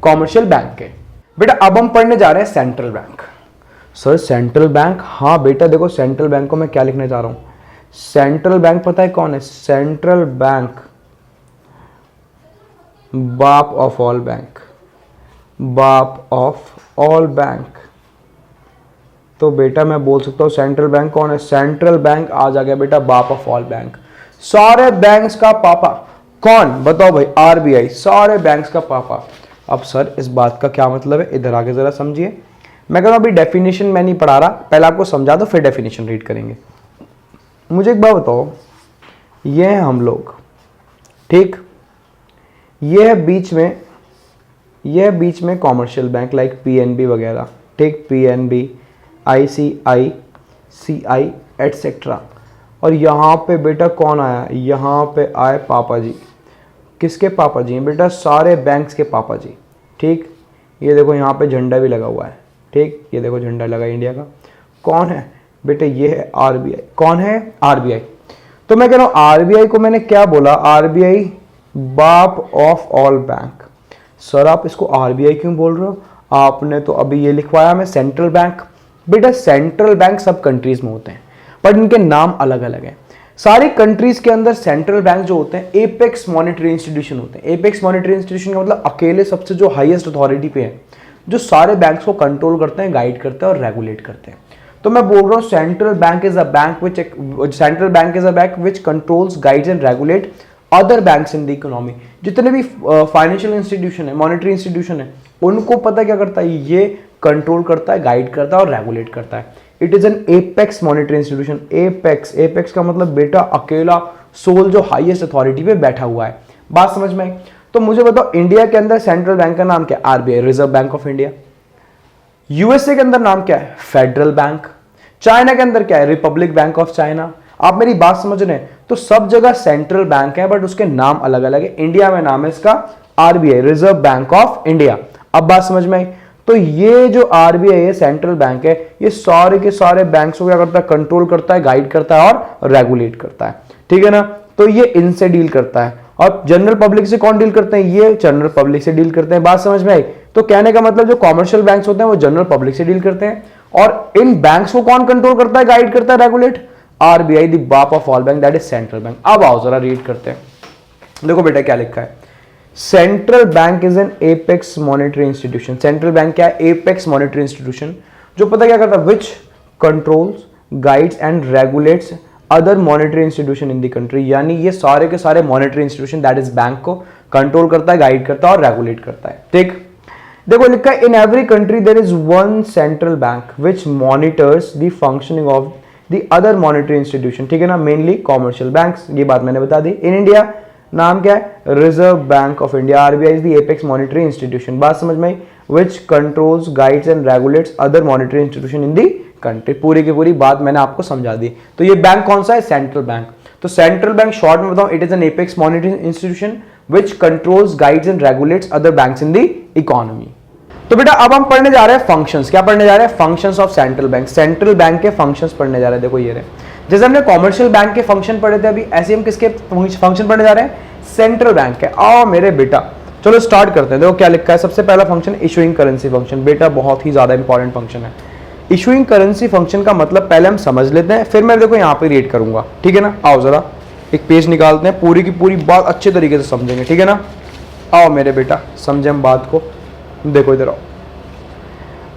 Commercial bank के। बेटा अब हम पढ़ने जा रहे हैं central bank. Sir central bank, हाँ बेटा देखो सेंट्रल बैंक को मैं क्या लिखने जा रहा हूं, सेंट्रल बैंक पता है कौन है? सेंट्रल बैंक बाप ऑफ ऑल बैंक, बाप ऑफ ऑल बैंक। तो बेटा मैं बोल सकता हूं सेंट्रल बैंक कौन है? सेंट्रल बैंक आज आ गया बेटा बाप ऑफ ऑल बैंक, सारे बैंक्स का पापा। कौन बताओ भाई? आरबीआई, सारे बैंक्स का पापा। अब सर इस बात का क्या मतलब है, इधर आके जरा समझिए। मैं कह रहा हूं अभी डेफिनेशन मैं नहीं पढ़ा रहा, पहले आपको समझा दो फिर डेफिनेशन रीड करेंगे। मुझे एक बात बताओ, ये हैं हम लोग, ठीक, ये है बीच में कॉमर्शियल बैंक लाइक पीएनबी वगैरह, ठीक, पीएनबी, आईसीआईसीआई एटसेट्रा। और यहाँ पे बेटा कौन आया? यहाँ पे आए पापा जी। किसके पापा जी हैं बेटा? सारे बैंक्स के पापा जी, ठीक। ये देखो यहाँ पे झंडा भी लगा हुआ है, ठीक, ये देखो झंडा लगा इंडिया का। कौन है बेटे? ये है आरबीआई। कौन है? आरबीआई। तो मैं कह रहा हूँ आरबीआई को मैंने क्या बोला? आरबीआई बाप ऑफ ऑल बैंक। सर आप इसको आरबीआई क्यों बोल रहे हो? आपने तो अभी ये लिखवाया हमें सेंट्रल बैंक। बेटा सेंट्रल बैंक सब कंट्रीज में होते हैं बट इनके नाम अलग अलग हैं। सारी कंट्रीज के अंदर सेंट्रल बैंक जो होते हैं एपेक्स मॉनेटरी इंस्टीट्यूशन होते हैं। एपेक्स मॉनेटरी इंस्टीट्यूशन का मतलब अकेले सबसे जो हाईएस्ट अथॉरिटी पे है, जो सारे बैंक्स को कंट्रोल करते हैं, गाइड करते हैं और रेगुलेट करते हैं। तो मैं बोल रहा हूँ central bank is a bank which controls, guides and regulate other banks in the economy. जितने भी फाइनेंशियल इंस्टीट्यूशन है, मॉनेटरी इंस्टीट्यूशन है, उनको पता क्या करता है? ये कंट्रोल करता है, गाइड करता है और रेगुलेट करता है। It is an apex monetary institution. Apex का मतलब बेटा अकेला सोल जो हाईएस्ट अथॉरिटी पे बैठा हुआ है। बात समझ में आई? तो मुझे बताओ इंडिया के अंदर सेंट्रल बैंक का नाम क्या है? RBI, reserve bank of India. USA के अंदर नाम क्या है? Federal bank. चाइना के अंदर क्या है? Republic bank of China. आप मेरी बात समझ रहे हैं? तो सब जगह सेंट्रल बैंक है बट उसके नाम अलग अलग है। इंडिया में नाम है इसका RBI, reserve bank of India. अब बात समझ में आई? तो ये जो आरबीआई है, सेंट्रल बैंक है, ये सारे के सारे बैंक्स को क्या करता है? कंट्रोल करता है, गाइड करता है और रेगुलेट करता है, ठीक है ना। तो ये इनसे डील करता है। और जनरल पब्लिक से कौन डील करते हैं? ये जनरल पब्लिक से डील करते हैं। बात समझ में आई? तो कहने का मतलब जो कॉमर्शियल बैंक्स होते हैं वो जनरल पब्लिक से डील करते हैं। और इन बैंक्स को कौन कंट्रोल करता है, गाइड करता है, रेगुलेट? आरबीआई, द बाप of all bank, that is central bank. अब आओ जरा रीड करते हैं। देखो बेटा क्या लिखा है, central bank is an apex monetary institution. Central bank क्या है? एपेक्स मॉनेटरी इंस्टीट्यूशन, जो पता क्या करता है? विच controls, guides and regulates other monetary institution in the country. यानी ये सारे के सारे monetary institution that is bank को कंट्रोल करता है, गाइड करता है और रेगुलेट करता है, ठीक। देखो लिखा है in every country there is one central bank which monitors the functioning of the other monetary institution, ठीक है ना, मेनली कॉमर्शियल बैंक्स। ये बात मैंने बता दी। इन इंडिया नाम क्या है? Reserve bank of India. RBI is the apex monetary institution. बात समझ में आई? Which controls, guides and regulates other monetary institution in the country. पूरी की पूरी बात मैंने आपको समझा दी। तो ये बैंक कौन सा है? Central bank. तो सेंट्रल बैंक शॉर्ट में बताऊं, it is an apex monetary institution which controls, guides and regulates other banks in the economy. तो बेटा अब हम पढ़ने जा रहे हैं फंक्शंस। क्या पढ़ने जा रहे हैं? Functions of central bank. Central bank के फंक्शंस पढ़ने जा रहे हैं। देखो ये रहे, जैसे हमने कॉमर्शियल बैंक के फंक्शन पढ़े थे अभी, ऐसे हम किसके फंक्शन पढ़ने जा रहे हैं? सेंट्रल बैंक के। आओ मेरे बेटा चलो स्टार्ट करते हैं। देखो क्या लिखा है, सबसे पहला फंक्शन इशूइंग करेंसी फंक्शन। बेटा बहुत ही ज्यादा इंपॉर्टेंट फंक्शन है। इशूइंग करेंसी फंक्शन का मतलब पहले हम समझ लेते हैं, फिर मैं देखो यहाँ पे रीड करूंगा, ठीक है ना। आओ जरा एक पेज निकालते हैं, पूरी की पूरी बात अच्छे तरीके से समझेंगे, ठीक है ना। आओ मेरे बेटा समझे हम बात को। देखो इधर आओ,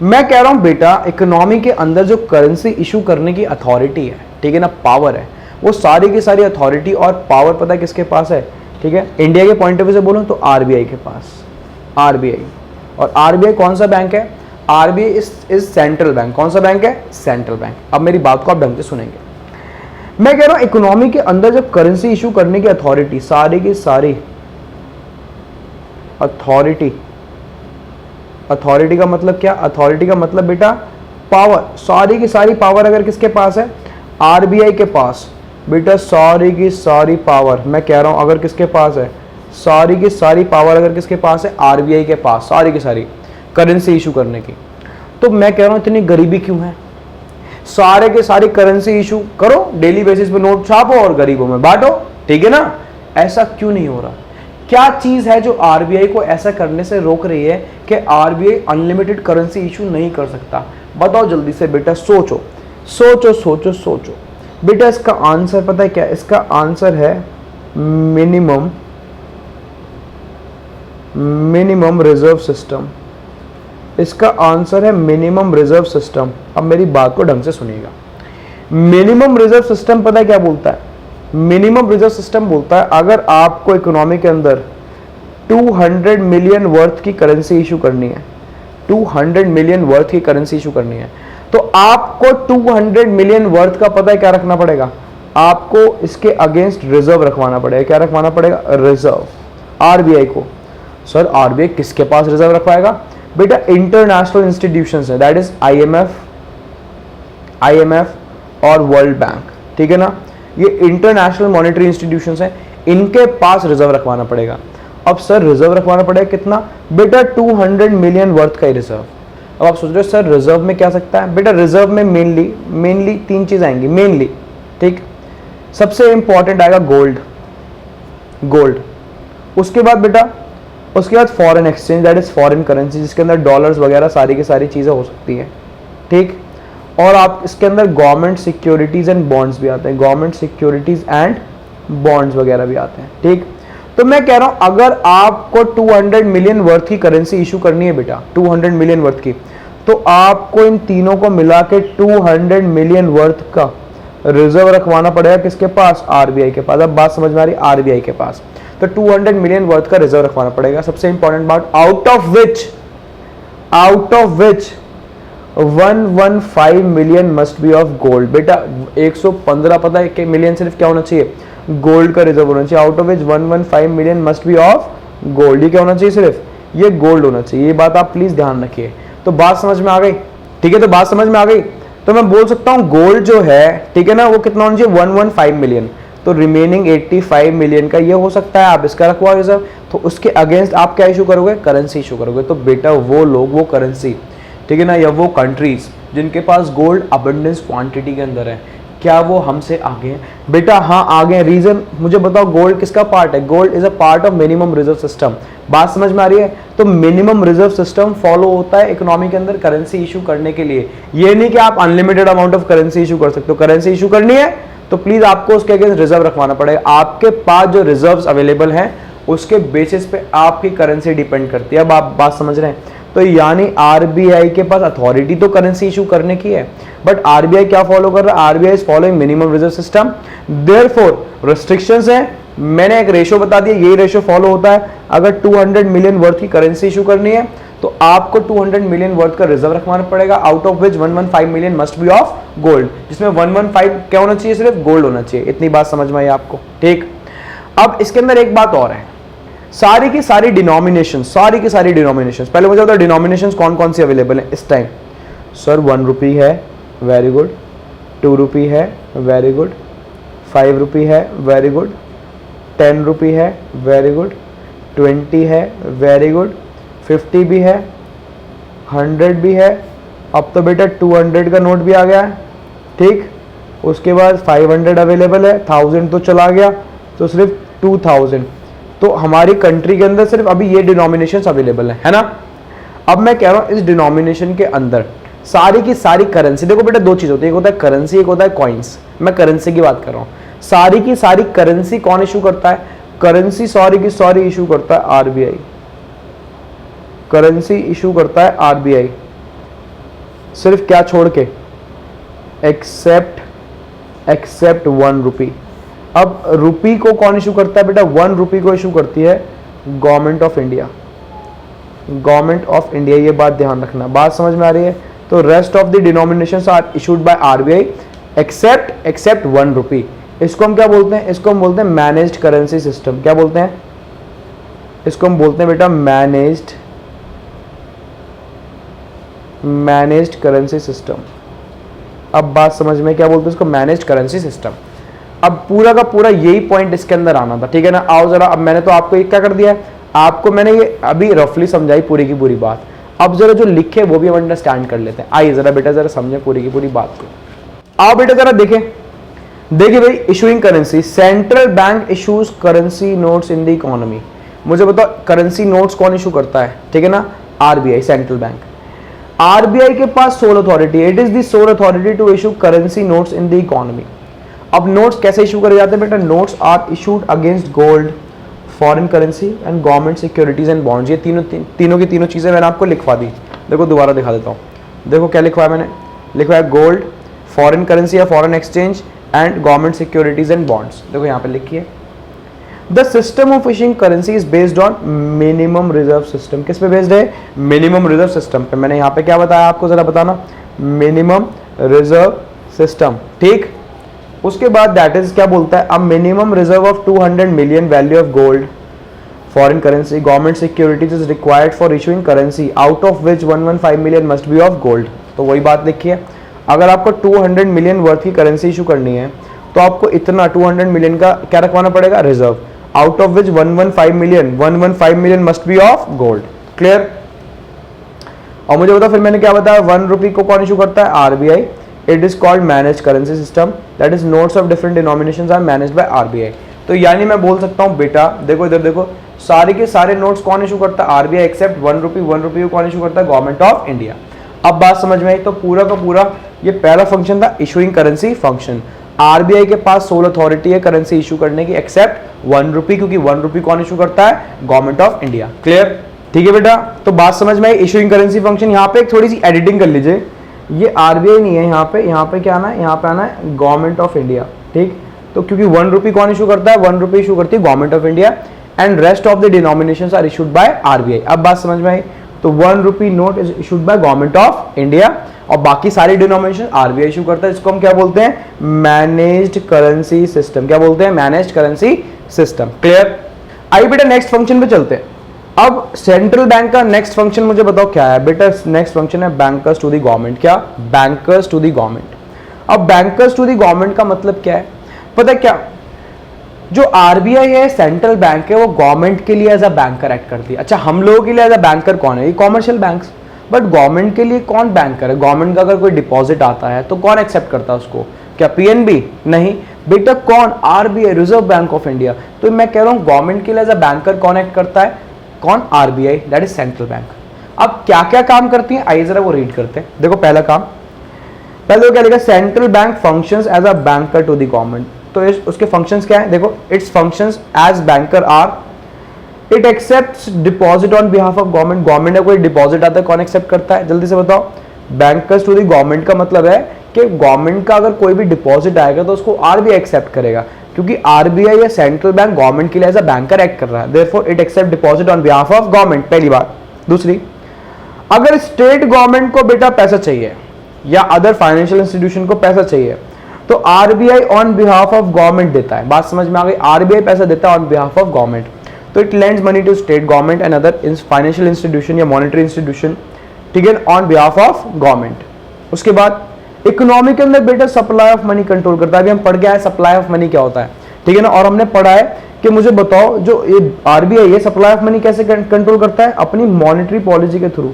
मैं कह रहा हूं बेटा इकोनॉमी के अंदर जो करेंसी इशू करने की अथॉरिटी है, ठीक है ना, पावर है, वो सारी की सारी अथॉरिटी और पावर पता है किसके पास है? ठीक है, इंडिया के पॉइंट ऑफ व्यू से बोलूं तो आरबीआई के पास। आरबीआई, और आरबीआई कौन सा बैंक है? RBI is central bank. कौन सा बैंक है? Central bank. अब मेरी बात को आप ढंग से सुनेंगे। मैं कह रहा हूं इकोनॉमी के अंदर जब करेंसी इशू करने की अथॉरिटी, सारी की सारी अथॉरिटी का मतलब क्या? अथॉरिटी का मतलब बेटा पावर। सारी की सारी पावर अगर किसके पास है? आरबीआई के पास। बेटा सारी की सारी पावर मैं कह रहा हूं अगर किसके पास है? सारी की सारी पावर अगर किसके पास है? आरबीआई के पास, सारी की सारी करेंसी इशू करने की। तो मैं कह रहा हूं इतनी गरीबी क्यों है? सारे के सारी करेंसी इशू करो, डेली बेसिस पे नोट छापो और गरीबों में बांटो, ठीक है ना। ऐसा क्यों नहीं हो रहा? क्या चीज है जो आरबीआई को ऐसा करने से रोक रही है कि आरबीआई अनलिमिटेड करेंसी इशू नहीं कर सकता? बताओ जल्दी से बेटा, सोचो सोचो सोचो सोचो। बेटा इसका आंसर पता है क्या? इसका आंसर है मिनिमम रिजर्व सिस्टम। इसका आंसर है मिनिमम रिजर्व सिस्टम। अब मेरी बात को ढंग से सुनिएगा। मिनिमम रिजर्व सिस्टम पता है क्या बोलता है? मिनिमम रिजर्व सिस्टम बोलता है अगर आपको इकोनॉमी के अंदर 200 मिलियन वर्थ की करेंसी इशू करनी है, 200 मिलियन वर्थ की करेंसी इशू करनी है, तो आपको 200 मिलियन वर्थ का पता है क्या रखना पड़ेगा? आपको इसके अगेंस्ट रिजर्व रखवाना पड़ेगा। क्या रखवाना पड़ेगा? रिजर्व। आरबीआई को। सर आरबीआई किसके पास रिजर्व रखवाएगा? बेटा इंटरनेशनल इंस्टीट्यूशंस है, दैट इज आईएमएफ और वर्ल्ड बैंक, ठीक है ना। ये इंटरनेशनल मॉनेटरी इंस्टीट्यूशंस हैं, इनके पास रिजर्व रखवाना पड़ेगा। अब सर रिजर्व रखवाना पड़ेगा कितना? बेटा 200 मिलियन वर्थ का ही रिजर्व। अब आप सोच रहे हो सर रिजर्व में क्या सकता है? बेटा रिजर्व में मेनली 3 चीज आएंगी मेनली, ठीक। सबसे इंपॉर्टेंट आएगा गोल्ड। उसके बाद बेटा foreign exchange, that is foreign currency, जिसके अंदर डॉलर्स वगैरह सारी की सारी चीजें हो सकती है, ठीक। और आप इसके अंदर गवर्नमेंट सिक्योरिटीज एंड बॉन्ड्स भी आते हैं, गवर्नमेंट सिक्योरिटीज एंड बॉन्ड्स वगैरह भी आते हैं, ठीक। तो मैं कह रहा हूं अगर आपको 200 मिलियन वर्थ की करेंसी इशू करनी है बेटा, 200 मिलियन वर्थ की, तो आपको इन तीनों को मिला के 200 मिलियन वर्थ का रिजर्व रखवाना पड़ेगा। किसके पास? आरबीआई के पास। अब बात समझ में आ रही? आरबीआई के पास। तो 200 मिलियन वर्थ का रिजर्व रखवाना पड़ेगा। सबसे इंपॉर्टेंट बात, out of which 115 million must be of gold. बेटा 115 पता है कि मिलियन सिर्फ क्या होना चाहिए? गोल्ड का रिजर्व होना चाहिए। Out of which 115 million must be of gold. ये क्या होना चाहिए? सिर्फ ये गोल्ड होना चाहिए। ये बात आप प्लीज ध्यान रखिए। तो बात समझ में आ गई, ठीक है। तो बात समझ में आ गई, तो मैं बोल सकता हूं गोल्ड जो है, ठीक है ना, वो कितना होना चाहिए? 115 मिलियन। तो रिमेनिंग 85 मिलियन का ये हो सकता है, आप इसका रखवाओ रिजर्व। तो उसके अगेंस्ट आप क्या इशू करोगे? करेंसी इशू करोगे। तो बेटा वो लोग, वो करेंसी, ठीक है ना, या वो कंट्रीज जिनके पास गोल्ड अबंडेंस क्वांटिटी के अंदर है, क्या वो हमसे आगे हैं? बेटा हाँ आगे। रीजन मुझे बताओ, गोल्ड किसका पार्ट है? Gold is a part of minimum reserve system. बात समझ में आ रही है? तो मिनिमम रिजर्व सिस्टम फॉलो होता है इकोनॉमी के अंदर करेंसी इशू करने के लिए। ये नहीं कि आप unlimited amount of currency issue कर सकते हो। करेंसी इशू करनी है तो प्लीज आपको उसके अगेंस्ट रिजर्व रखवाना पड़ेगा। आपके पास जो रिजर्व्स अवेलेबल हैं उसके बेसिस पे आपकी करेंसी डिपेंड करती है। अब आप बात समझ रहे हैं? तो यानी आरबीआई के पास अथॉरिटी तो करेंसी इशू करने की है, बट आरबीआई क्या फॉलो कर रहा है? RBI is following minimum reserve system, therefore restrictions हैं। मैंने एक रेशो बता दिया, यही रेशो फॉलो होता है। अगर 200 मिलियन वर्थ की करेंसी इशू करनी है तो आपको 200 मिलियन वर्थ का रिजर्व रखवाना पड़ेगा, out of which 115 million must be of gold, जिसमें 115 क्या होना चाहिए? सिर्फ गोल्ड होना चाहिए। इतनी बात समझ में आई आपको, ठीक। अब इसके अंदर एक बात और है, सारी की सारी डिनोमिनेशन, पहले मुझे बताओ डिनोमिनेशन कौन कौन सी अवेलेबल है इस टाइम? सर 1 रुपी है, वेरी गुड। 2 रुपी है, वेरी गुड। 5 रुपी है, वेरी गुड। 10 रुपी है, वेरी गुड। 20 है, वेरी गुड। 50 भी है, 100 भी है। अब तो बेटा 200 का नोट भी आ गया है, ठीक। उसके बाद 500 अवेलेबल है, 1000 तो चला गया, तो सिर्फ 2000। तो हमारी कंट्री के अंदर सिर्फ अभी ये डिनोमिनेशंस अवेलेबल है ना। अब मैं कह रहा हूं इस डिनोमिनेशन के अंदर सारी की सारी करेंसी, देखो बेटा 2 चीज होती है, एक होता है करेंसी, एक होता है कॉइन्स। मैं करेंसी की बात कर रहा हूं। सारी की सारी करेंसी कौन इशू करता है? करेंसी सारी की सारी इशू करता है आरबीआई। करेंसी इशू करता है आरबीआई, सिर्फ क्या छोड़ के? एक्सेप्ट 1 रुपी। अब रुपी को कौन इशू करता है बेटा? 1 रुपी को इशू करती है government of India. Government of India, ये बात ध्यान रखना। बात समझ में आ रही है? तो rest of the denominations are issued by RBI except 1 rupee. इसको हम क्या बोलते हैं? इसको हम बोलते हैं मैनेज्ड करेंसी सिस्टम। क्या बोलते हैं? इसको हम बोलते हैं बेटा मैनेज्ड करेंसी सिस्टम। अब बात समझ में, क्या बोलते हैं इसको? Managed currency system. अब पूरा का पूरा यही पॉइंट इसके अंदर आना था, ठीक है ना। आओ जरा, अब मैंने तो आपको एक क्या कर दिया है, आपको मैंने ये अभी रफली समझाई पूरी की पूरी बात। अब जरा जो लिखे वो भी हम अंडरस्टैंड कर लेते हैं। आइए जरा बेटा जरा समझे पूरी की पूरी बात को। आओ बेटा जरा देखिए भाई, issuing currency, central bank issues currency notes in the economy. मुझे बताओ करेंसी नोट्स कौन इशू करता है, ठीक है ना, आरबीआई, सेंट्रल बैंक। आरबीआई के पास sole authority, it is the sole authority to issue currency notes in the economy. अब नोट्स कैसे इशू करे जाते हैं बेटा, notes are issued against gold, foreign currency and government securities and bonds. ये तीनों की तीनों चीजें मैंने आपको लिखवा दी। देखो दोबारा दिखा देता हूँ, देखो क्या लिखवा है मैंने, लिखवा है गोल्ड, फॉरेन करेंसी या foreign exchange and government securities and bonds. देखो यहाँ पे लिखिए, the system of issuing currency is based on minimum reserve system. किस पे बेस्ड है, मिनिमम रिजर्व सिस्टम पे। मैंने यहाँ पे क्या बताया आपको जरा बताना, मिनिमम रिजर्व सिस्टम, ठीक। उसके बाद दैट इज क्या बोलता है, a minimum reserve of 200 million value of gold, foreign currency, government securities is required for issuing currency out of which 115 million must be of gold. तो वही बात लिखिए, अगर आपको 200 मिलियन वर्थ की करेंसी इशू करनी है तो आपको इतना 200 मिलियन का क्या रखवाना पड़ेगा, reserve, out of which 115 million must be of gold. Clear. और मुझे बताओ फिर मैंने क्या बताया, 1 रुपी को कौन इशू करता है, RBI. It is called manage currency system, that is notes of different denominations are managed by RBI. तो यानी मैं बोल सकता हूँ बेटा, देखो इधर देखो, सारे के सारे नोट्स कौन इशू करता है, आरबीआई, एक्सेप्ट 1 रुपी को कौन इशू करता है, गवर्नमेंट ऑफ इंडिया। अब बात समझ में आई। तो पूरा का पूरा ये पहला फंक्शन था, इशूइंग करेंसी फंक्शन। आरबीआई के पास सोल अथॉरिटी है करेंसी इशू करने की, एक्सेप्ट 1 रुपी, क्योंकि 1 रुपी कौन इशू करता है, गवर्नमेंट ऑफ इंडिया। क्लियर, ठीक है बेटा। तो बात समझ में आई, इशूइंग करेंसी फंक्शन। यहाँ पे एक थोड़ी सी एडिटिंग कर लीजिए, ये आरबीआई नहीं है, यहाँ पे क्या आना है, यहाँ पे आना है गवर्नमेंट ऑफ इंडिया, ठीक। तो क्योंकि 1 रुपी कौन इशू करता है, 1 रुपी इशू करती है government of India and rest of the denominations are issued by RBI. अब बात समझ में आई। तो 1 rupee note is issued by government of India और बाकी सारी डिनोमिनेशन आरबीआई इशू करता है। इसको हम क्या बोलते हैं, मैनेज्ड करेंसी सिस्टम। क्या बोलते हैं, मैनेज्ड करेंसी सिस्टम। क्लियर। आइए बेटा नेक्स्ट फंक्शन पे चलते हैं। अब सेंट्रल बैंक का नेक्स्ट फंक्शन मुझे बताओ क्या है बेटा, नेक्स्ट फंक्शन है बैंकर्स टू द गवर्नमेंट। क्या, बैंकर्स टू द गवर्नमेंट। अब बैंकर्स टू द गवर्नमेंट का मतलब क्या है, पता है क्या, जो आरबीआई है, सेंट्रल बैंक है, वो गवर्नमेंट के लिए एज अ बैंकर एक्ट करती है। अच्छा, हम लोगों के लिए एज अ बैंकर कौन है, ये कॉमर्शियल बैंक्स। बट गवर्नमेंट के लिए कौन बैंकर है, गवर्नमेंट का अगर कोई डिपॉजिट आता है तो कौन एक्सेप्ट करता है उसको, क्या पीएनबी, नहीं बेटा, कौन, RBI, reserve bank of India. तो मैं कह रहा हूं गवर्नमेंट के लिए एज अ बैंकर कौन एक्ट करता है, कौन, RBI, that is central bank. अब क्या क्या काम करती है, आइए जरा वो रीड करते हैं। देखो पहला काम, पहले क्या लिखा, central bank functions as a banker to the government. तो उसके फंक्शंस क्या है, देखो, its functions as banker are, it accepts deposit on behalf of government. Government का कोई डिपॉजिट आता है, कौन एक्सेप्ट करता है, जल्दी से बताओ। बैंकर्स टू द गवर्नमेंट का मतलब है कि गवर्नमेंट का अगर कोई भी डिपॉजिट आएगा तो उसको आरबीआई एक्सेप्ट करेगा, क्योंकि आरबीआई या सेंट्रल बैंक गवर्नमेंट के लिए एज अ बैंकर एक्ट कर रहा है, therefore it accept deposit on behalf of government. पहली बात। दूसरी, अगर स्टेट गवर्नमेंट को बेटा पैसा चाहिए या अदर फाइनेंशियल इंस्टीट्यूशन को पैसा चाहिए तो RBI on behalf of government देता है। बात समझ में आ गई, आरबीआई पैसा देता है ऑन बिहाफ ऑफ गवर्नमेंट। तो it lends money to state government and other financial institution या मॉनेटरी इंस्टीट्यूशन, ठीक है, ऑन बिहाफ ऑफ गवर्नमेंट। उसके बाद इकोनॉमी के अंदर बेटा सप्लाई ऑफ मनी कंट्रोल करता है। अभी हम पढ़ गया है सप्लाई ऑफ मनी क्या होता है, ठीक है ना। और हमने पढ़ा है कि मुझे बताओ जो ये आरबीआई है सप्लाई ऑफ मनी कैसे कंट्रोल करता है, अपनी मॉनेटरी पॉलिसी के थ्रू।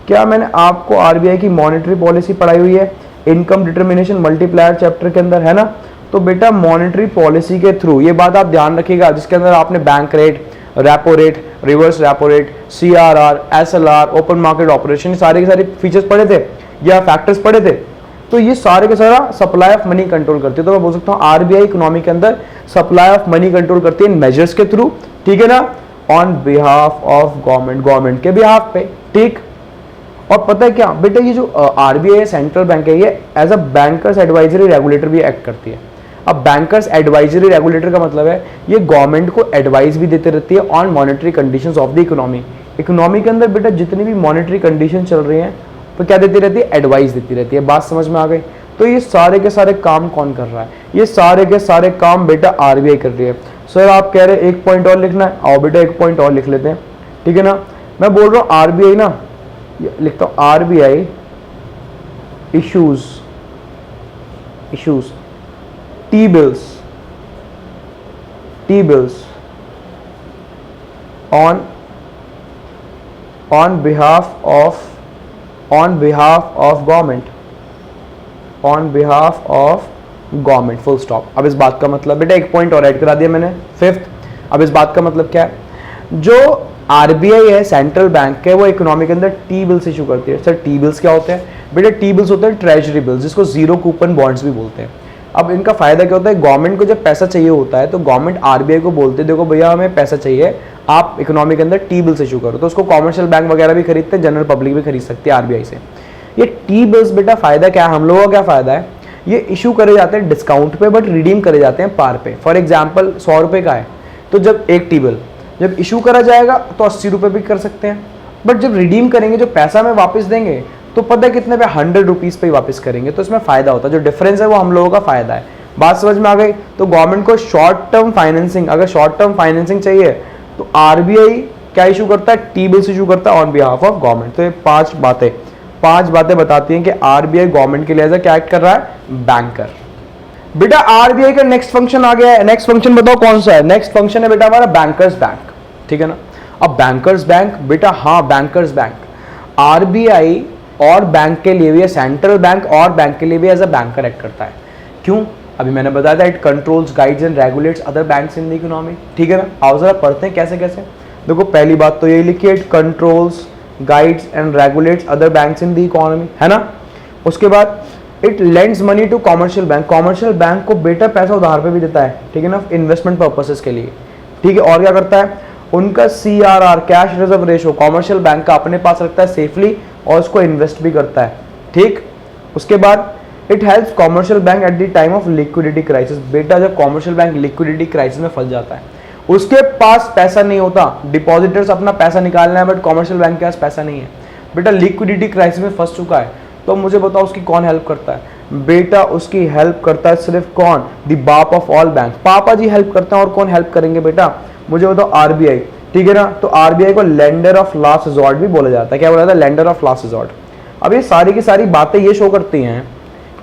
क्या मैंने आपको आरबीआई की मॉनेटरी पॉलिसी पढ़ाई हुई है, इनकम डिटर्मिनेशन मल्टीप्लायर चैप्टर के अंदर, है ना। तो बेटा मॉनेटरी पॉलिसी के थ्रू, ये बात आप ध्यान रखिएगा, जिसके अंदर आपने bank rate, repo rate, reverse repo rate, CRR, SLR, open market operation, सारे के सारे फीचर्स पढ़े थे या फैक्टर्स पढ़े थे। तो ये सारे के सारा सप्लाई ऑफ मनी कंट्रोल करती है। तो मैं बोल सकता हूँ आरबीआई इकोनॉमी के अंदर सप्लाई ऑफ मनी कंट्रोल करती है इन मेजर्स के थ्रू, ठीक है ना, on behalf of government, government के बिहाफ पे, ठीक। और पता है क्या बेटा, ये जो आरबीआई सेंट्रल बैंक है, ये as a banker's advisory regulator भी एक्ट करती है। अब बैंकर्स एडवाइजरी रेगुलेटर का मतलब है ये गवर्नमेंट को एडवाइस भी देती रहती है on monetary conditions of the economy. Economy के अंदर बेटा जितनी भी मॉनेटरी कंडीशन चल रही हैं तो क्या देती रहती है, एडवाइस देती रहती है। बात समझ में आ गई। तो ये सारे के सारे काम कौन कर रहा है, ये सारे के सारे काम बेटा आरबीआई कर रही है। सर आप कह रहे हैं एक पॉइंट और लिखना है, आओ बेटा एक पॉइंट और लिख लेते हैं, ठीक है ना। मैं बोल रहा हूँ आरबीआई ना, लिखता हूँ RBI issues T bills on behalf of government, full stop. अब इस बात का मतलब बेटा एक पॉइंट और ऐड करा दिया मैंने, फिफ्थ। अब इस बात का मतलब क्या है, जो आरबीआई है, सेंट्रल बैंक है, वो इकोनॉमी के अंदर टी बिल्स इशू करती है। सर टी बिल्स क्या होते हैं बेटा? टी बिल्स होते हैं ट्रेजरी बिल्स, जिसको जीरो कूपन बॉन्ड्स भी बोलते हैं। अब इनका फायदा क्या होता है? गवर्नमेंट को जब पैसा चाहिए होता है तो गवर्नमेंट आरबीआई को बोलते हैं देखो भैया हमें पैसा चाहिए, आप इकोनॉमी के अंदर टी बिल्स इशू करो। तो उसको कॉमर्शियल बैंक वगैरह भी खरीदते हैं, जनरल पब्लिक भी खरीद सकती है आरबीआई से। ये टी बिल्स बेटा फायदा क्या है, हम लोगों का क्या फायदा है? ये इशू करे जाते हैं डिस्काउंट पे, बट रिडीम करे जाते हैं पार पे। फॉर एग्जाम्पल 100 रुपये का है तो जब एक टी बिल जब इशू करा जाएगा तो 80 रुपये भी कर सकते हैं, बट जब रिडीम करेंगे जो पैसा हमें वापस देंगे तो पता है कितने पे? 100 रुपीज़ पे ही वापस करेंगे। तो इसमें फायदा होता है, जो डिफरेंस है वो हम लोगों का फायदा है। बात समझ में आ गई? तो गवर्नमेंट को शॉर्ट टर्म फाइनेंसिंग, अगर शॉर्ट टर्म फाइनेंसिंग चाहिए तो आरबीआई क्या इशू करता है? टी बिल्स इशू करता है ऑन बिहाफ ऑफ गवर्नमेंट। तो ये पांच बातें बताती हैं कि आरबीआई गवर्नमेंट के लिए एज क्या एक्ट कर रहा है? बैंकर। बेटा आरबीआई का नेक्स्ट फंक्शन आ गया है। नेक्स्ट फंक्शन बताओ कौन सा है? नेक्स्ट फंक्शन है बेटा हमारा बैंकर्स बैंक, ठीक है ना। अब बैंकर्स बैंक बेटा, हाँ बैंकर्स बैंक आरबीआई और बैंक के लिए भी, सेंट्रल बैंक और बैंक के लिए भी एज अ बैंकर एक्ट करता है। क्यों? अभी मैंने बताया था it controls, guides and regulates other banks in the economy, ठीक है ना। आओ जरा पढ़ते हैं कैसे कैसे। देखो पहली बात तो यही लिखी है, it controls, guides and regulates other banks in the economy, है ना। उसके बाद it lends money to commercial bank, commercial bank को बेटा पैसा उधार पे भी देता है, ठीक है ना, इन्वेस्टमेंट पर्पसेस के लिए, ठीक है। और क्या करता है? उनका CRR, cash reserve ratio, commercial bank का अपने पास रखता है सेफली और उसको इन्वेस्ट भी करता है, ठीक। उसके बाद it helps commercial bank at the time of liquidity crisis, बेटा जब कॉमर्शियल बैंक लिक्विडिटी क्राइसिस में फंस जाता है, उसके पास पैसा नहीं होता, डिपॉजिटर्स अपना पैसा निकालना है बट कॉमर्शियल बैंक के पास पैसा नहीं है, बेटा लिक्विडिटी क्राइसिस में फंस चुका है, तो मुझे बताओ उसकी कौन हेल्प करता है? बेटा उसकी हेल्प करता है सिर्फ कौन? द बाप ऑफ ऑल बैंक, पापा जी हेल्प करते हैं। और कौन हेल्प करेंगे बेटा? मुझे बताओ आरबीआई, ठीक है ना। तो आरबीआई को लेंडर ऑफ लास्ट रिजॉर्ट भी बोला जाता है। क्या बोला जाता है? Lender of last resort. अब ये सारी की सारी बातें ये शो करती हैं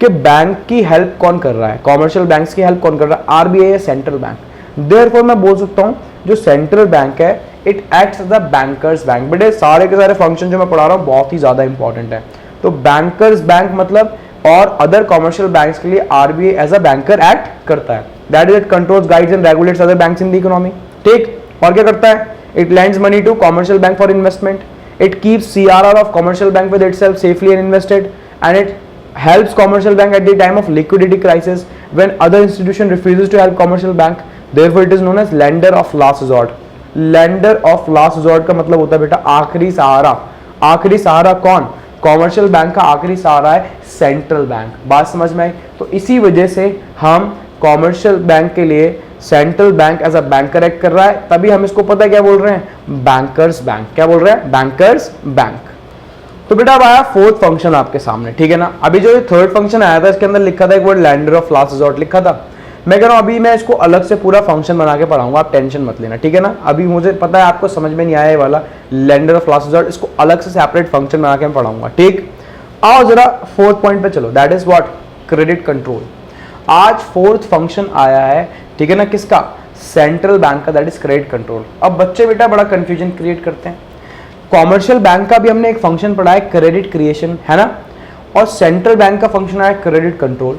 कि बैंक की हेल्प कौन कर रहा है, कॉमर्शियल बैंक्स की हेल्प कौन कर रहा है? आरबीआई या सेंट्रल बैंक। देयरफॉर मैं बोल सकता हूँ जो सेंट्रल बैंक है it acts as a banker's bank. बेटे सारे के सारे फंक्शन जो मैं पढ़ा रहा हूँ बहुत ही ज्यादा इंपॉर्टेंट है। तो बैंकर्स बैंक मतलब, और अदर कॉमर्शियल बैंक्स के लिए RBI as a banker act करता है। That is it controls, guides and regulates other banks in the economy, ठीक। और क्या करता है? It lends money to commercial bank for investment, it keeps CRR of commercial bank with itself safely and invested, and it helps commercial bank at the time of liquidity crisis when other institution refuses to help commercial bank. Therefore it is known as lender of last resort. Lender of last resort का मतलब होता है बेटा आखिरी सहारा। आखिरी सहारा कौन? Commercial bank का आखिरी सहारा है सेंट्रल बैंक। बात समझ में आई? तो इसी वजह से हम कॉमर्शियल बैंक के लिए central bank as a banker act कर रहा है, तभी हम इसको पता है क्या बोल रहे हैं? Bankers bank. क्या बोल रहे हैं? Bankers bank. तो बेटा अब आया फोर्थ फंक्शन आपके सामने, ठीक है ना। अभी जो थर्ड फंक्शन आया था इसके अंदर लिखा था एक word lander of last resort लिखा था। मैं कह रहा हूं अभी मैं इसको अलग से पूरा फंक्शन बना के पढ़ाऊंगा, आप टेंशन मत लेना, ठीक है ना। अभी मुझे पता है आपको समझ में नहीं आया ये वाला लैंडर ऑफ लास्ट रिजॉर्ट, इसको अलग से सेपरेट फंक्शन बना के मैं पढ़ाऊंगा, ठीक। आओ जरा फोर्थ पॉइंट पे चलो, that is what? Credit control. आज फोर्थ फंक्शन आया है, ठीक है ना, किसका? सेंट्रल बैंक का, दैट इज क्रेडिट कंट्रोल। अब बच्चे बेटा बड़ा कंफ्यूजन क्रिएट करते हैं। कॉमर्शियल बैंक का भी हमने एक फंक्शन पढ़ा है क्रेडिट क्रिएशन, है ना, और सेंट्रल बैंक का फंक्शन आया क्रेडिट कंट्रोल।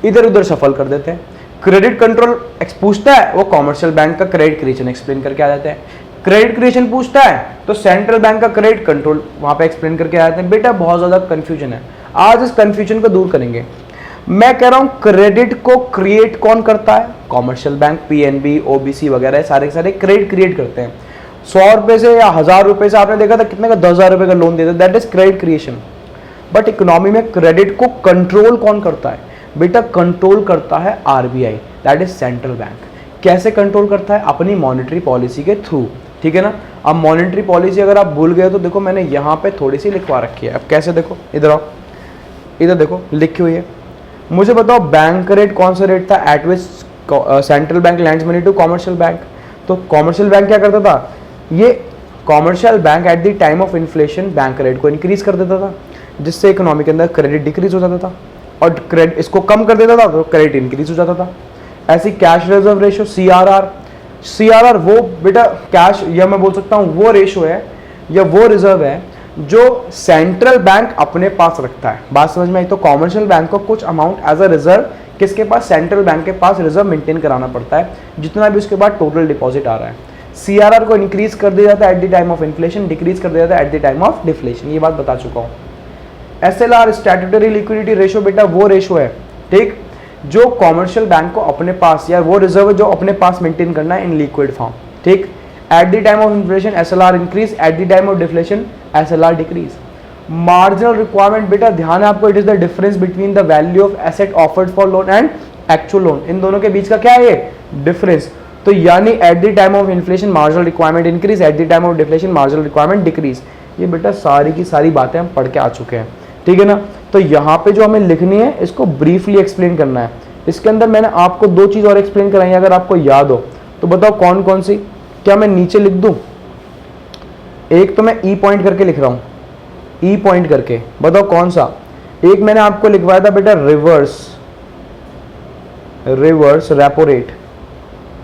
इधर उधर सफल कर देते हैं। क्रेडिट कंट्रोल पूछता है वो कॉमर्शियल बैंक का क्रेडिट क्रिएशन एक्सप्लेन करके आ जाते हैं, क्रेडिट क्रिएशन पूछता है तो सेंट्रल बैंक का क्रेडिट कंट्रोल वहां पे एक्सप्लेन करके आ जाते हैं। बेटा बहुत ज्यादा कंफ्यूजन है, आज इस कंफ्यूजन को दूर करेंगे। मैं कह रहा हूं क्रेडिट को क्रिएट कौन करता है? कॉमर्शियल बैंक, पीएनबी, ओबीसी वगैरह सारे क्रेडिट क्रिएट करते हैं। 100 रुपए से या 1000 रुपए से आपने देखा था कितने का 10,000 रुपए का लोन देता है, that is credit creation. But economy में क्रेडिट को कंट्रोल कौन करता है? बेटा कंट्रोल करता है RBI, that is central bank. कैसे कंट्रोल करता है? अपनी मॉनेटरी पॉलिसी के थ्रू, ठीक है ना। अब मॉनेटरी पॉलिसी अगर आप भूल गए तो देखो मैंने यहाँ पे थोड़ी सी लिखवा रखी है। अब कैसे देखो, इधर आओ, इधर देखो लिखी हुई है। मुझे बताओ बैंक रेट कौन सा रेट था at which central bank lends money to commercial bank? तो कॉमर्शियल बैंक क्या करता था? ये commercial bank at the time of inflation bank rate को इंक्रीज कर देता था, जिससे इकोनॉमी के अंदर क्रेडिट डिक्रीज हो जाता था, और क्रेडिट इसको कम कर देता था तो क्रेडिट इंक्रीज हो जाता था। ऐसी कैश रिजर्व रेशो CRR वो बेटा कैश, या मैं बोल सकता हूँ वो रेशो है या वो रिजर्व है जो सेंट्रल बैंक अपने पास रखता है। बात समझ में आई? तो कॉमर्शियल बैंक को कुछ अमाउंट एज अ रिजर्व किसके पास? सेंट्रल बैंक के पास रिजर्व मेंटेन कराना पड़ता है, जितना भी उसके बाद टोटल डिपॉजिट आ रहा है। CRR को इंक्रीज कर दिया जाता है eight the time of inflation, decrease कर दिया जाता है eight the time of deflation, ये बात बता चुका हूँ। SLR स्टैट्यूटरी लिक्विडिटी रेशो बेटा वो रेशो है, ठीक, जो कॉमर्शियल बैंक को अपने पास या वो रिजर्व जो अपने पास मेंटेन करना है इन लिक्विड फॉर्म, ठीक। At the time of inflation SLR increase, at the time of deflation SLR decrease. Marginal requirement बेटा ध्यान है आपको, it is the difference between the value of asset offered for loan and actual loan, इन दोनों के बीच का क्या है ये डिफरेंस। तो यानी eight the time of inflation marginal requirement increase, at the time of deflation marginal requirement decrease. ये बेटा सारी की सारी बातें हम पढ़ के आ चुके हैं, ठीक है ना। तो यहाँ पे जो हमें लिखनी है इसको ब्रीफली एक्सप्लेन करना है। इसके अंदर मैंने आपको दो चीज और एक्सप्लेन कराई, अगर आपको याद हो तो बताओ कौन कौन सी। क्या मैं नीचे लिख दूं? एक तो मैं ई पॉइंट करके लिख रहा हूं, ई पॉइंट करके, बताओ कौन सा। एक मैंने आपको लिखवाया था बेटा reverse repo rate,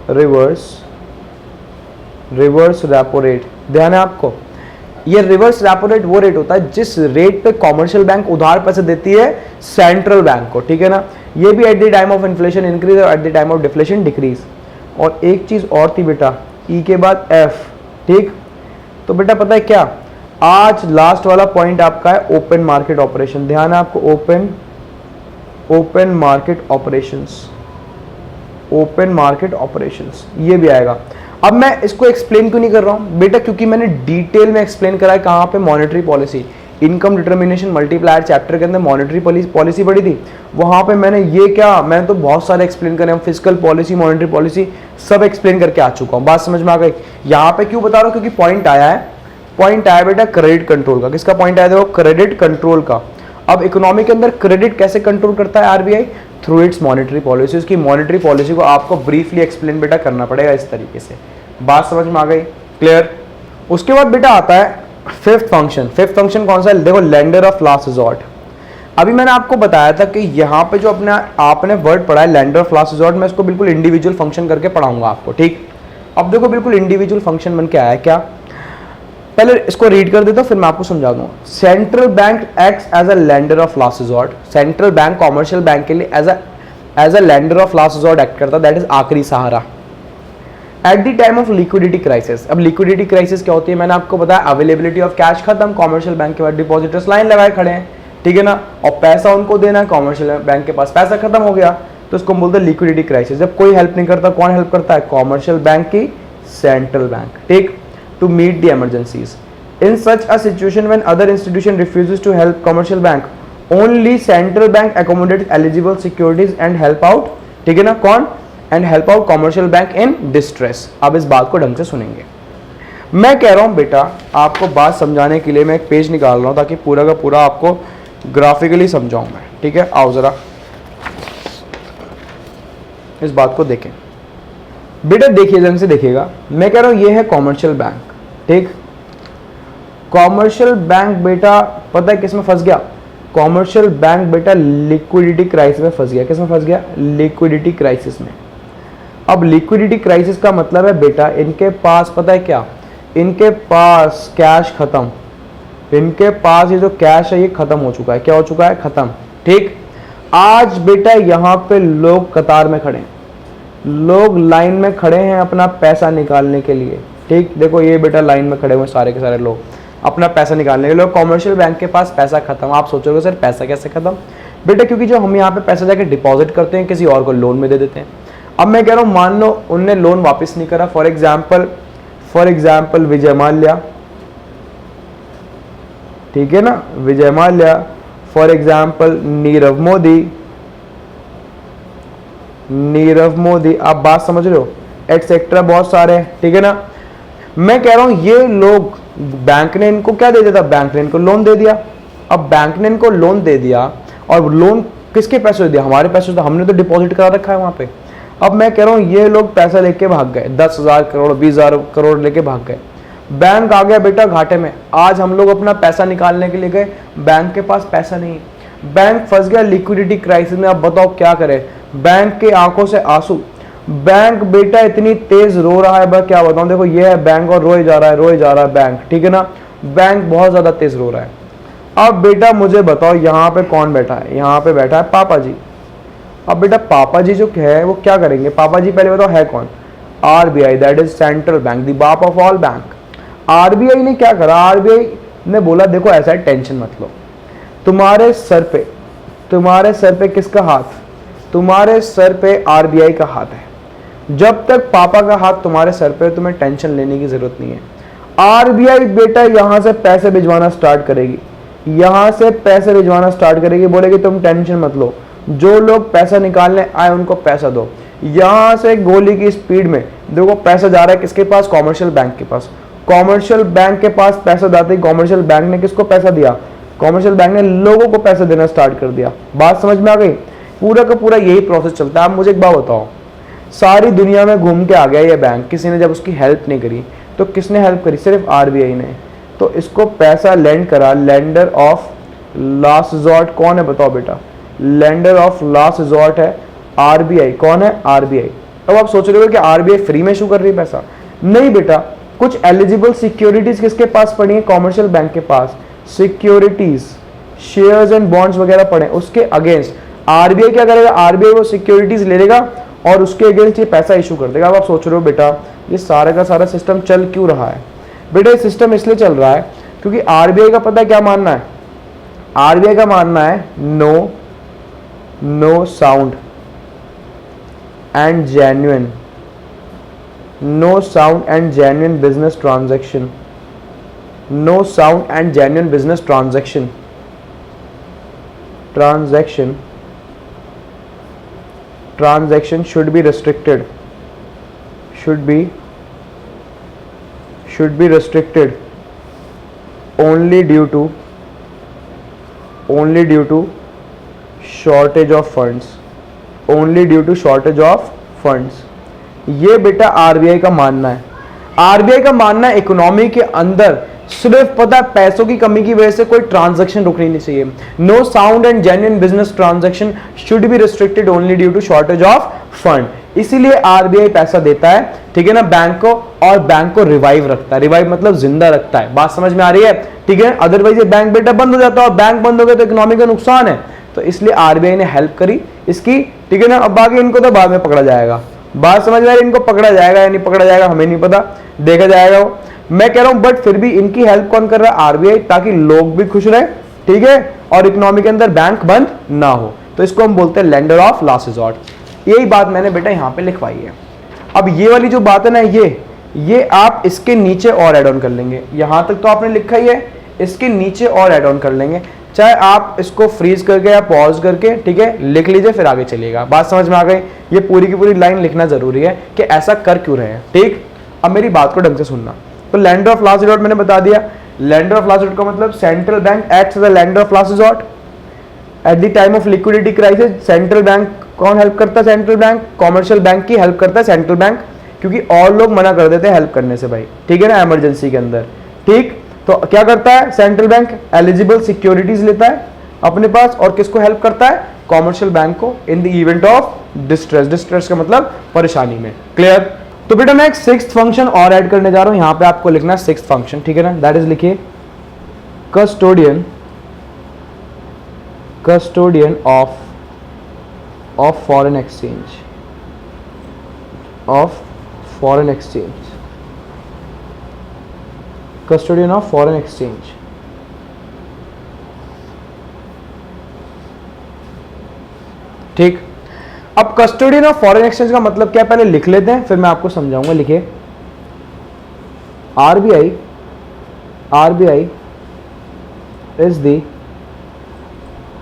reverse repo rate, ध्यान है आपको। ये रिवर्स रेपो रेट वो रेट होता है जिस रेट पे कॉमर्शियल बैंक उधार पैसे देती है सेंट्रल बैंक को, ठीक है ना। ये भी at the time of inflation increase और at the time of deflation decrease. और एक चीज और थी बेटा, ई के बाद एफ, ठीक। तो बेटा पता है क्या, आज लास्ट वाला पॉइंट आपका है ओपन मार्केट ऑपरेशन, ध्यान है आपको, open market operations, open market operations ये भी आएगा। अब मैं इसको एक्सप्लेन क्यों नहीं कर रहा हूं बेटा, क्योंकि मैंने डिटेल में एक्सप्लेन करा है कहां पे, monetary policy, income determination multiplier chapter के अंदर मॉनेटरी पॉलिसी पढ़ी थी, वहां पे मैंने ये क्या, मैंने तो बहुत सारे एक्सप्लेन करे, फिजिकल पॉलिसी मॉनेटरी पॉलिसी सब एक्सप्लेन करके आ चुका हूं, बात समझ में आ गई। यहाँ पे क्यों बता रहा हूं, क्योंकि पॉइंट आया बेटा क्रेडिट कंट्रोल का। किसका पॉइंट आया देखो, क्रेडिट कंट्रोल का। अब इकोनॉमी के अंदर क्रेडिट कैसे कंट्रोल करता है RBI, through it's monetary policy. उसकी मॉनेटरी पॉलिसी को आपको ब्रीफली एक्सप्लेन बेटा करना पड़ेगा इस तरीके से, बात समझ में आ गई, क्लियर। उसके बाद बेटा आता है फिफ्थ फंक्शन कौन सा है, देखो लेंडर ऑफ लास्ट रिजॉर्ट। अभी मैंने आपको बताया था कि यहाँ पे जो आपने वर्ड पढ़ा है लेंडर ऑफ लास्ट रिजॉर्ट, मैं इसको बिल्कुल इंडिविजुअल फंक्शन करके पढ़ाऊंगा आपको, ठीक। अब देखो बिल्कुल इंडिविजुअल फंक्शन बन के आया क्या, पहले इसको रीड कर देता हूं फिर मैं आपको समझा दूंगा। Central bank acts as a lender of last resort, central bank commercial bank के लिए as a lender of last resort act करता है, दैट इज आखिरी सहारा at the time of liquidity crisis. अब लिक्विडिटी क्राइसिस क्या होती है, मैंने आपको बताया अवेलेबिलिटी ऑफ कैश खत्म, कॉमर्शियल बैंक के पास डिपॉजिटर्स लाइन लगाए खड़े हैं, ठीक है ना, और पैसा उनको देना है, कॉमर्शियल बैंक के पास पैसा खत्म हो गया, तो इसको बोलते हैं लिक्विडिटी क्राइसिस। जब कोई हेल्प नहीं करता, कौन हेल्प करता है, कॉमर्शियल बैंक की सेंट्रल बैंक, ठीक, to meet the emergencies. In such a situation when other institution refuses to help commercial bank, only central bank accommodates eligible securities and help out, ठीक है ना, कौन, and help out commercial bank in distress। अब इस बात को ढंग से सुनेंगे। मैं कह रहा हूं बेटा, आपको बात समझाने के लिए मैं एक पेज निकाल रहा हूं ताकि पूरा का पूरा आपको ग्राफिकली समझाऊं मैं, ठीक है। आओ जरा इस बात को देखें बेटा, देखिए ढंग से देखिएगा। मैं कह रहा हूं ये है कॉमर्शियल बैंक, ठीक। कॉमर्शियल बैंक बेटा पता है किस में फंस गया, कॉमर्शियल बैंक बेटा लिक्विडिटी क्राइसिस में फंस गया। किस में फंस गया, लिक्विडिटी क्राइसिस में। अब लिक्विडिटी क्राइसिस का मतलब है बेटा इनके पास पता है क्या, इनके पास कैश खत्म, इनके पास ये जो कैश है ये खत्म हो चुका है। क्या हो चुका है, खत्म, ठीक। आज बेटा यहाँ पे लोग कतार में खड़े हैं, लोग लाइन में खड़े हैं अपना पैसा निकालने के लिए, ठीक। देखो ये बेटा लाइन में खड़े हुए सारे के सारे लोग अपना पैसा निकालने के लिए। कॉमर्शियल बैंक के पास पैसा खत्म। आप सोचोगे सर पैसा कैसे खत्म, बेटा क्योंकि जो हम यहाँ पे पैसा जाके डिपॉजिट करते हैं किसी और को लोन में दे देते हैं। अब मैं कह रहा हूँ मान लो उनने लोन वापस नहीं करा, फॉर एग्जाम्पल विजय माल्या, ठीक है ना, विजय माल्या, फॉर एग्जाम्पल नीरव मोदी, आप बात समझ रहे हो, एटसेट्रा बहुत सारे, ठीक है ना। मैं कह रहा हूं ये लोग, बैंक ने इनको क्या दे दिया था, बैंक ने इनको लोन दे दिया। अब बैंक ने इनको लोन दे दिया और लोन किसके पैसे दिया, हमारे पैसे, तो हमने तो डिपॉजिट करा रखा है वहां पे। अब मैं कह रहा हूं ये लोग पैसा लेके भाग गए, 10,000 करोड़ 20,000 करोड़ लेके भाग गए, बैंक आ गया बेटा घाटे में। आज हम लोग अपना पैसा निकालने के लिए गए, बैंक के पास पैसा नहीं, बैंक फंस गया लिक्विडिटी क्राइसिस में। अब बताओ क्या करे, बैंक के आंखों से आंसू, बैंक बेटा इतनी तेज रो रहा है, क्या बताऊं, देखो ये है बैंक और रोए जा रहा है बैंक, ठीक है ना, बैंक बहुत ज्यादा तेज रो रहा है। अब बेटा मुझे बताओ यहाँ पे कौन बैठा है, यहाँ पे बैठा है पापा जी। अब बेटा पापा जी जो है वो क्या करेंगे, पापा जी पहले बताओ है कौन, RBI that is central bank, the बाप ऑफ ऑल बैंक। आरबीआई ने क्या करा, आरबीआई ने बोला देखो ऐसा है, टेंशन मत लो, तुम्हारे सर पे किसका हाथ, तुम्हारे सर पे आरबीआई का हाथ है। जब तक पापा का हाथ तुम्हारे सर पे, तुम्हें टेंशन लेने की जरूरत नहीं है। आरबीआई बेटा यहां से पैसे भिजवाना स्टार्ट करेगी, यहां से पैसे भिजवाना स्टार्ट करेगी, बोलेगी तुम टेंशन मत लो, जो लोग पैसा निकालने आए उनको पैसा दो। यहां से गोली की स्पीड में देखो पैसा जा रहा है किसके पास, कॉमर्शियल बैंक के पास। कॉमर्शियल बैंक के पास पैसा जाते ही कॉमर्शियल बैंक ने किसको पैसा दिया, कॉमर्शियल बैंक ने लोगों को पैसा देना स्टार्ट कर दिया। बात समझ में आ गई? पूरा का पूरा यही प्रोसेस चलता है। आप मुझे एक बात बताओ, सारी दुनिया में घूम के आ गया ये बैंक, किसी ने जब उसकी हेल्प नहीं करी तो किसने हेल्प करी, सिर्फ आरबीआई ने। तो इसको पैसा लेंड करा, लेंडर ऑफ लास्ट रिजॉर्ट कौन है बताओ बेटा, लेंडर ऑफ लास्ट रिजॉर्ट है आरबीआई। कौन है, आरबीआई। अब आप सोच रहे हो कि आरबीआई फ्री में इशू कर रही है पैसा, नहीं बेटा, कुछ एलिजिबल सिक्योरिटीज किसके पास पड़ी है, कॉमर्शियल बैंक के पास। सिक्योरिटीज, शेयर्स एंड बॉन्ड्स वगैरह पड़े, उसके अगेंस्ट आरबीआई क्या करेगा, आरबीआई वो सिक्योरिटीज ले लेगा और उसके अगेंस्ट ये पैसा इशू कर देगा। अब आप सोच रहे हो बेटा ये सारा का सारा सिस्टम चल क्यों रहा है, बेटा ये सिस्टम इसलिए चल रहा है क्योंकि आरबीआई का पता है क्या मानना है, आरबीआई का मानना है no sound and genuine, no sound and genuine business transaction, no sound and genuine business transaction should be restricted, should be restricted only due to shortage of funds, only due to shortage of funds। ये बेटा RBI का मानना है। RBI का मानना है economy के अंदर सिर्फ पता है पैसों की कमी की वजह से कोई ट्रांजैक्शन रुकनी नहीं चाहिए। No sound and genuine business transaction should be restricted only due to shortage of fund. इसीलिए आरबीआई पैसा देता है, ठीक है ना, बैंक को, और बैंक को रिवाइव रखता है। रिवाइव मतलब जिंदा रखता है। बात समझ में आ रही है, ठीक है। अदरवाइज ये बैंक बेटा बंद हो जाता है और बैंक बंद हो गया तो इकोनॉमी का नुकसान है। तो इसलिए आरबीआई ने हेल्प करी इसकी, ठीक है ना। अब बाकी इनको तो बाद में पकड़ा जाएगा। बात समझ में आ रही है, इनको पकड़ा जाएगा या नहीं पकड़ा जाएगा हमें नहीं पता, देखा जाएगा वो। मैं कह रहा हूं बट फिर भी इनकी हेल्प कौन कर रहा है, आरबीआई, ताकि लोग भी खुश रहे, ठीक है, और इकोनॉमी के अंदर बैंक बंद ना हो। तो इसको हम बोलते हैं लेंडर ऑफ लास्ट रिजॉर्ट। यही बात मैंने बेटा यहां पे लिखवाई है। अब ये वाली जो बात है ना, ये आप इसके नीचे और एड ऑन कर लेंगे। यहां तक तो आपने लिखा ही है, इसके नीचे और एड ऑन कर लेंगे। चाहे आप इसको फ्रीज करके या पॉज करके, ठीक है, लिख लीजिए, फिर आगे चलिएगा। बात समझ में आ गई? ये पूरी की पूरी लाइन लिखना जरूरी है कि ऐसा कर क्यों रहे हैं, ठीक। अब मेरी बात को ढंग से सुनना। तो लैंडर ऑफ लास्ट रिजॉर्ट मैंने बता दिया। लैंडर ऑफ लास्ट रिजॉर्ट का मतलब central bank acts as the lender of last resort at the time of liquidity crisis. Central bank कौन हेल्प करता है, सेंट्रल बैंक। कॉमर्शियल बैंक की हेल्प करता है सेंट्रल बैंक, क्योंकि और लोग मना कर देते हैं हेल्प करने से भाई, ठीक है ना, इमरजेंसी के अंदर, ठीक। तो क्या करता है सेंट्रल बैंक, एलिजिबल सिक्योरिटीज लेता है अपने पास और किसको हेल्प करता है, कॉमर्शियल बैंक को, in the event of distress. Distress का मतलब परेशानी में। क्लियर? तो बेटा मैं एक सिक्स्थ फंक्शन और ऐड करने जा रहा हूं। यहां पे आपको लिखना है सिक्स्थ फंक्शन, ठीक है ना। दैट इज लिखिए custodian of foreign exchange, custodian of foreign exchange. ठीक। अब कस्टोडियन ऑफ फॉरेन एक्सचेंज का मतलब क्या, पहले लिख लेते हैं फिर मैं आपको समझाऊंगा। लिखिए RBI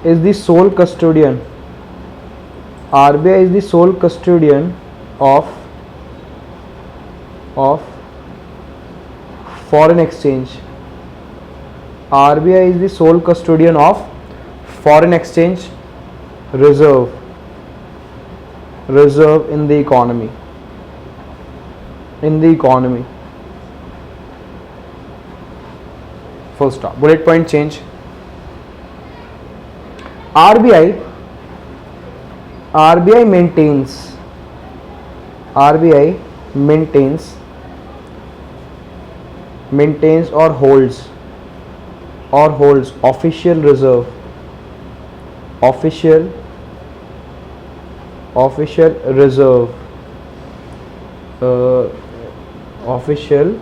is the sole custodian, RBI is the sole custodian of foreign exchange. RBI is the sole custodian of foreign exchange reserve in the economy, full stop, bullet point change। RBI maintains or holds official reserve official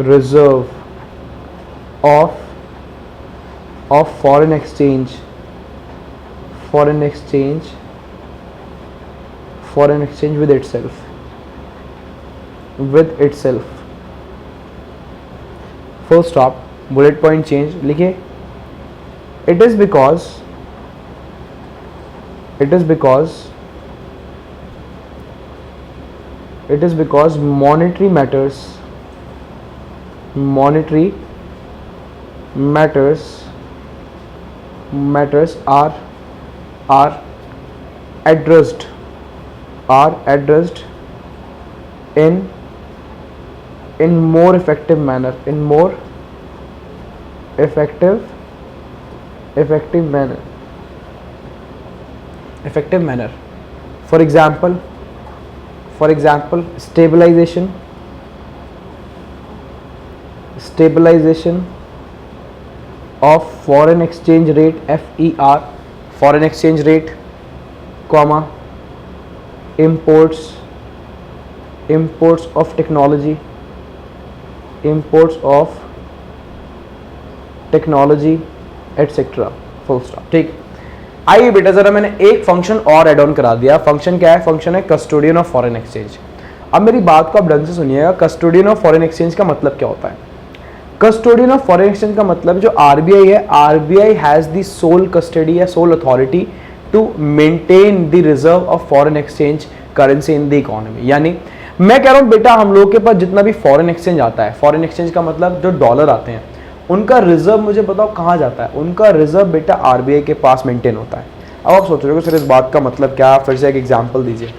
reserve of foreign exchange with itself full stop, bullet point change लिखिए. it is because monetary matters are addressed in more effective manner for example stabilization of foreign exchange rate FER, foreign exchange rate, comma, imports of technology etc. full stop. ठीक. आइए बेटा जरा मैंने एक function और add on करा दिया. Function क्या है? फंक्शन है कस्टोडियन ऑफ फॉरेन एक्सचेंज. अब मेरी बात को आप ढंग से सुनिएगा. कस्टोडियन ऑफ फॉरेन एक्सचेंज का मतलब क्या होता है? कस्टोडियन ऑफ फॉरेन एक्सचेंज का मतलब जो आरबीआई है, RBI has the sole custody या sole authority to maintain the reserve of foreign exchange currency in the economy. यानी मैं कह रहा हूं बेटा हम लोग के पास जितना भी फॉरेन एक्सचेंज आता है, फॉरेन एक्सचेंज का मतलब जो डॉलर आते हैं, उनका रिजर्व मुझे बताओ कहाँ जाता है? उनका रिजर्व बेटा आरबीआई के पास मेंटेन होता है. अब आप सोच रहे हो सर इस बात का मतलब क्या? फिर से एक एग्जाम्पल दीजिए.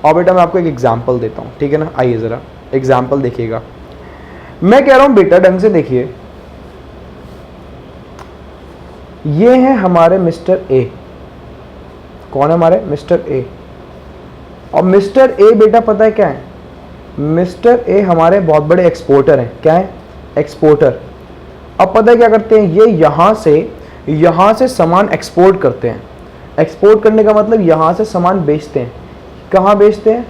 और बेटा मैं आपको एक एग्जाम्पल देता हूँ, ठीक है ना? आइए ज़रा एग्जाम्पल देखिएगा. मैं कह रहा हूँ बेटा ढंग से देखिए, ये है हमारे मिस्टर ए. कौन है हमारे? Mister A. और मिस्टर ए बेटा पता है क्या है? मिस्टर ए हमारे बहुत बड़े एक्सपोर्टर हैं. क्या है? एक्सपोर्टर. अब पता है क्या करते हैं? ये यहाँ से सामान एक्सपोर्ट करते हैं. एक्सपोर्ट करने का मतलब यहाँ से सामान बेचते हैं. कहाँ बेचते हैं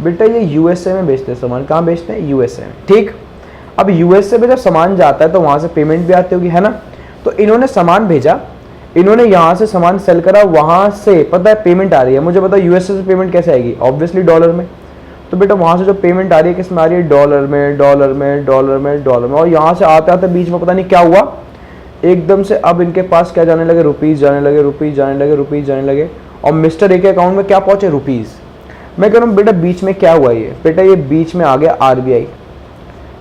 बेटा? ये यूएसए में बेचते हैं सामान. कहाँ बेचते हैं? यूएसए में. ठीक. अब यूएसए में जब सामान जाता है तो वहाँ से पेमेंट भी आती होगी, है ना? तो इन्होंने सामान भेजा, इन्होंने यहाँ से सामान सेल करा, वहाँ से पता है पेमेंट आ रही है. मुझे पता है यूएसए से पेमेंट कैसे आएगी? ऑब्वियसली डॉलर में. तो बेटा वहाँ से जो पेमेंट आ रही है किस में आ रही है? डॉलर में. और यहाँ से आते आते बीच में पता नहीं क्या हुआ, एकदम से अब इनके पास क्या जाने लगे? रुपीज़ जाने लगे. और मिस्टर ए के अकाउंट में क्या पहुँचे? रुपीज़. मैं कह रहा हूँ बेटा बीच में क्या हुआ? ये बेटा ये बीच में आ गया आरबीआई.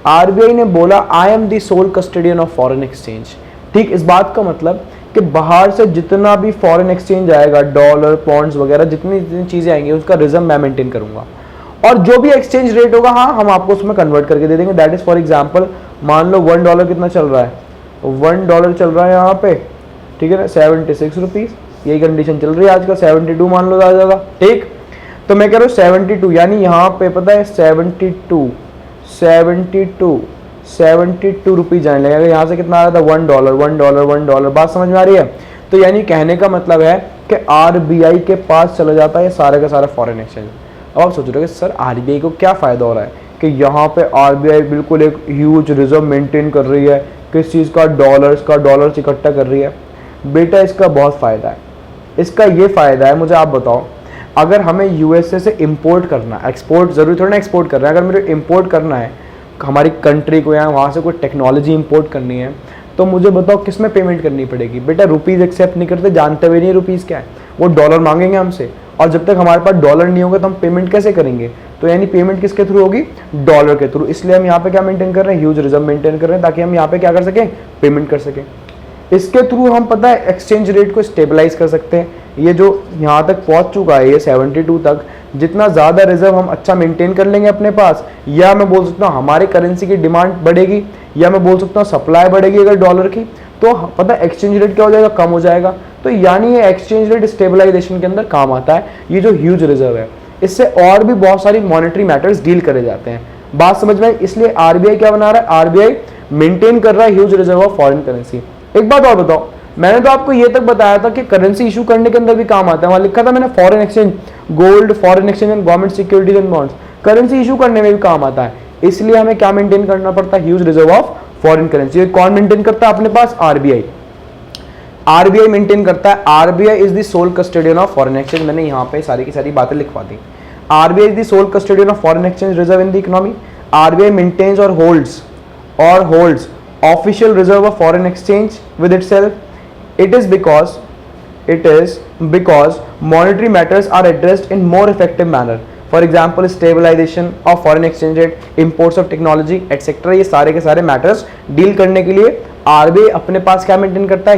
आरबीआई ने बोला I am the sole custodian of foreign exchange. ठीक. इस बात का मतलब कि बाहर से जितना भी फॉरेन एक्सचेंज आएगा, डॉलर, पॉन्ड्स वगैरह जितनी चीज़ें आएंगी, उसका रिजर्व मैं मेंटेन करूंगा. और जो भी एक्सचेंज रेट होगा, हाँ, हम आपको उसमें कन्वर्ट करके दे देंगे. दैट इज फॉर एग्जांपल मान लो $1 कितना चल रहा है? $1 चल रहा है यहाँ पे, ठीक है ना, 76 रुपीज़. यही कंडीशन चल रही है आजकल. 72 मान लो ज़्यादा. ठीक. तो मैं कह रहा हूँ 72, यानी यहाँ पे पता है 72 रुपीज़ जाने लगेगा. यहाँ से कितना आ रहा था? $1. बात समझ में आ रही है? तो यानी कहने का मतलब है कि आरबीआई के पास चला जाता है सारा का सारा फॉरेन एक्सचेंज. अब आप सोच रहे हो कि सर आरबीआई को क्या फ़ायदा हो रहा है कि यहाँ पे आरबीआई बिल्कुल एक ह्यूज रिजर्व मेंटेन कर रही है. किस चीज़ का? डॉलर्स इकट्ठा कर रही है. बेटा इसका बहुत फ़ायदा है. इसका ये फ़ायदा है, मुझे आप बताओ, अगर हमें यूएसए से इंपोर्ट करना, एक्सपोर्ट ज़रूरी थोड़ा ना एक्सपोर्ट करना है, अगर मुझे इंपोर्ट करना है हमारी कंट्री को, या वहाँ से कोई टेक्नोलॉजी इंपोर्ट करनी है, तो मुझे बताओ किस में पेमेंट करनी पड़ेगी? बेटा रुपीज़ एक्सेप्ट नहीं करते, जानते हुए नहीं रुपीज़ क्या है. वो डॉलर मांगेंगे हमसे, और जब तक हमारे पास डॉलर नहीं होगा तो हम पेमेंट कैसे करेंगे? तो यानी पेमेंट किसके थ्रू होगी? डॉलर के थ्रू. इसलिए हम यहाँ पे क्या मेंटेन कर रहे हैं? ह्यूज रिजर्व मेंटेन कर रहे हैं, ताकि हम यहाँ पे क्या कर सकें? पेमेंट कर सकें. इसके थ्रू हम पता है एक्सचेंज रेट को स्टेबलाइज कर सकते हैं. ये जो यहाँ तक पहुँच चुका है, ये 72 तक, जितना ज़्यादा रिजर्व हम अच्छा मेंटेन कर लेंगे अपने पास, या मैं बोल सकता हूँ हमारी करेंसी की डिमांड बढ़ेगी, या मैं बोल सकता हूँ सप्लाई बढ़ेगी अगर डॉलर की, तो पता है एक्सचेंज रेट क्या हो जाएगा? कम हो जाएगा. तो यानी ये एक्सचेंज रेट स्टेबलाइजेशन के अंदर काम आता है. ये जो ह्यूज रिजर्व है, इससे और भी बहुत सारी मॉनेटरी मैटर्स डील करे जाते हैं. बात समझ में? इसलिए आरबीआई क्या बना रहा है? आरबीआई मेंटेन कर रहा है huge reserve of foreign currency. एक बात और बताओ, मैंने तो आपको ये तक बताया था कि करेंसी इशू करने के अंदर भी काम आता है, वहां लिखा था मैंने foreign exchange, gold, foreign exchange and government securities and bonds, currency issue करने में भी काम आता है। इसलिए हमें क्या मेंटेन करना पड़ता है, huge reserve of foreign currency. कौन मेंटेन करता है अपने पास, आरबीआई। आरबीआई मेंटेन करता है, RBI is the sole custodian of foreign exchange. मैंने यहाँ पे सारी की सारी बातें लिखवा दी। RBI is the sole custodian of foreign exchange reserve in the economy. RBI maintains और holds official reserve of foreign exchange with itself. It is because monetary matters are addressed in more effective manner. For example, stabilization of foreign exchange rate, imports of technology, etc. ये सारे के सारे matters deal करने के लिए RBI अपने पास क्या maintain करता है,